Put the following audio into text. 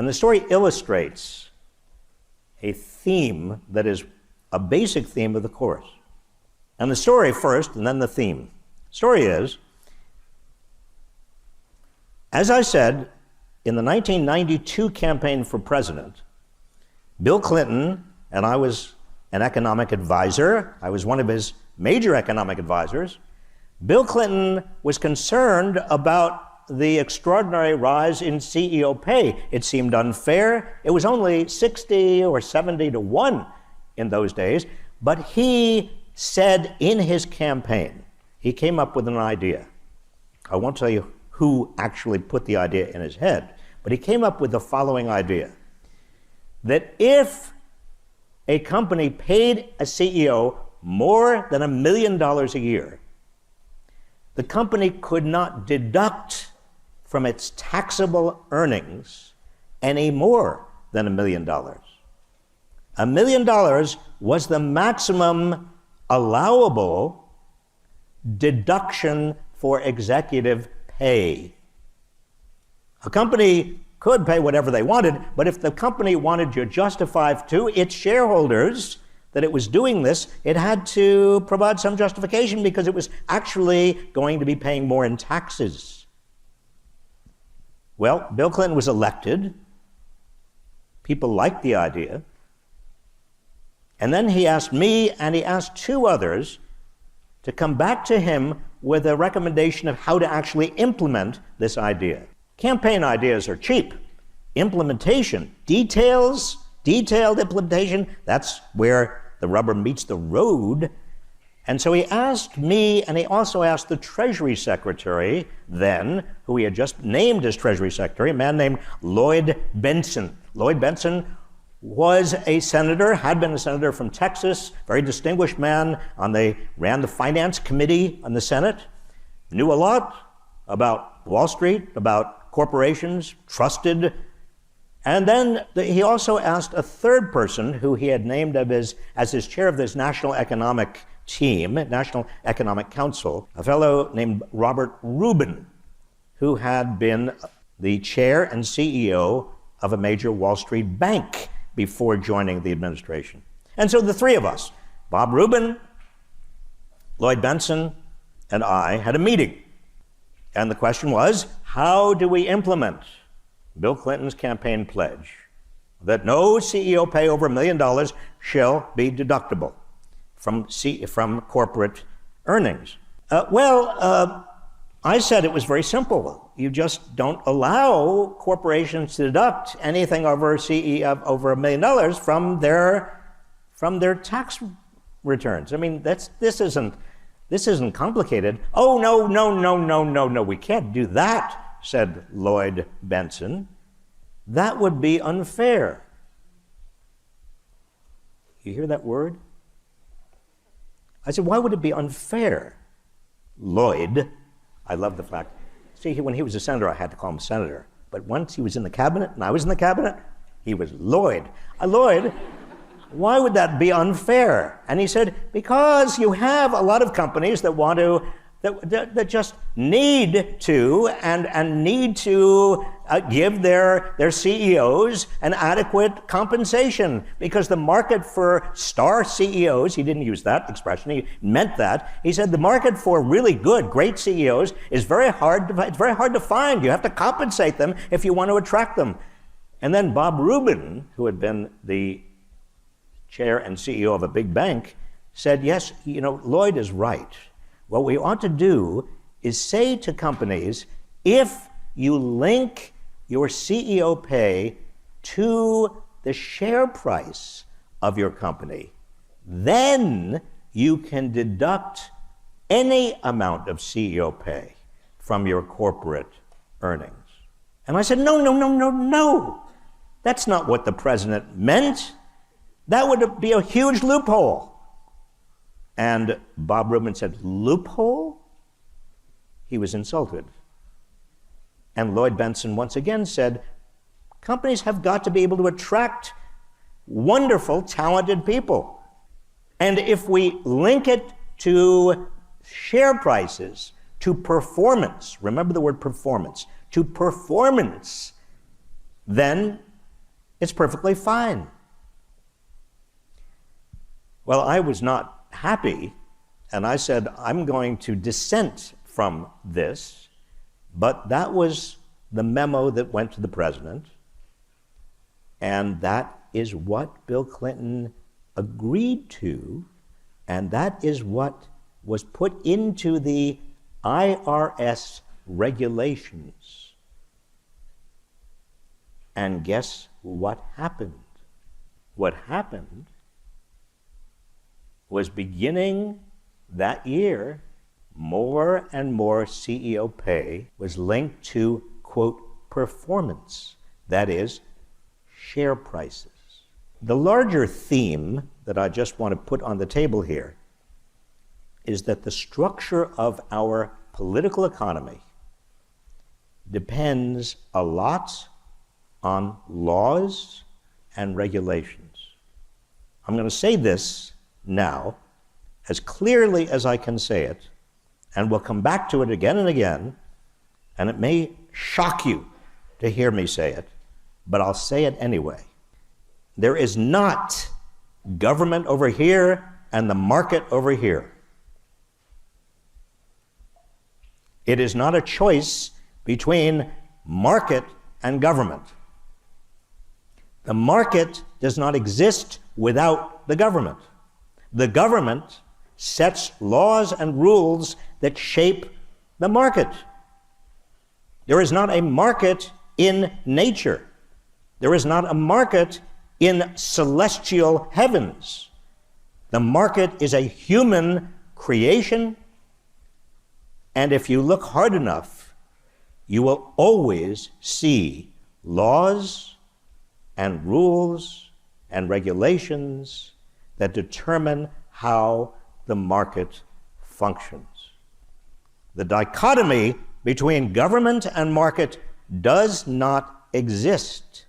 And the story illustrates a theme that is a basic theme of the course. And the story first, and then the theme. Story is, as I said, in the 1992 campaign for president, Bill Clinton, and I was an economic advisor, I was one of his major economic advisors, Bill Clinton was concerned about the extraordinary rise in CEO pay. It seemed unfair. It was only 60 or 70 to 1 in those days, but he said in his campaign, he came up with an idea. I won't tell you who actually put the idea in his head, but he came up with the following idea, that if a company paid a CEO more than $1 million a year, the company could not deduct from its taxable earnings any more than $1 million. $1 million was the maximum allowable deduction for executive pay. A company could pay whatever they wanted, but if the company wanted to justify to its shareholders that it was doing this, it had to provide some justification because it was actually going to be paying more in taxes. Well, Bill Clinton was elected. People liked the idea. And then he asked me and he asked 2 others to come back to him with a recommendation of how to actually implement this idea. Campaign ideas are cheap. Implementation, detailed implementation, that's where the rubber meets the road. And so he asked me, and he also asked the Treasury Secretary then, who he had just named as Treasury Secretary, a man named Lloyd Bentson. Lloyd Bentson was a senator, had been a senator from Texas, very distinguished man, ran the Finance Committee on the Senate, knew a lot about Wall Street, about corporations, trusted. And then he also asked a third person who he had named as his chair of this National Economic Team, National Economic Council, a fellow named Robert Rubin, who had been the chair and CEO of a major Wall Street bank before joining the administration. And so the 3 of us, Bob Rubin, Lloyd Bentson, and I, had a meeting. And the question was, how do we implement Bill Clinton's campaign pledge that no CEO pay over $1 million shall be deductible from corporate earnings? I said it was very simple. You just don't allow corporations to deduct anything over $1 million from their tax returns. I mean, this isn't complicated. Oh, no, we can't do that, said Lloyd Bentson. That would be unfair. You hear that word? I said, why would it be unfair? Lloyd, I love the fact, see, when he was a senator, I had to call him senator. But once he was in the cabinet, and I was in the cabinet, he was Lloyd. Lloyd, why would that be unfair? And he said, because you have a lot of companies that want to, that just need to give their CEOs an adequate compensation, because the market for star CEOs, he didn't use that expression, he meant that. He said the market for really good, great CEOs is very hard to find. You have to compensate them if you want to attract them. And then Bob Rubin, who had been the chair and CEO of a big bank, said, yes, Lloyd is right. What we ought to do is say to companies, if you link your CEO pay to the share price of your company, then you can deduct any amount of CEO pay from your corporate earnings. And I said, no. That's not what the president meant. That would be a huge loophole. And Bob Rubin said, loophole? He was insulted. And Lloyd Bentson once again said, companies have got to be able to attract wonderful, talented people. And if we link it to share prices, to performance, remember the word performance, to performance, then It's perfectly fine. Well, I was not happy, and I said, I'm going to dissent from this, but that was the memo that went to the president, and that is what Bill Clinton agreed to, and that is what was put into the IRS regulations. And guess what happened? What happened was, beginning that year, more and more CEO pay was linked to, quote, performance, that is, share prices. The larger theme that I just want to put on the table here is that the structure of our political economy depends a lot on laws and regulations. I'm going to say this now as clearly as I can say it, and we'll come back to it again and again, and it may shock you to hear me say it, but I'll say it anyway. There is not government over here and the market over here. It is not a choice between market and government. The market does not exist without the government. The government sets laws and rules that shape the market. There is not a market in nature. There is not a market in celestial heavens. The market is a human creation, and if you look hard enough, you will always see laws and rules and regulations that determine how the market functions. The dichotomy between government and market does not exist.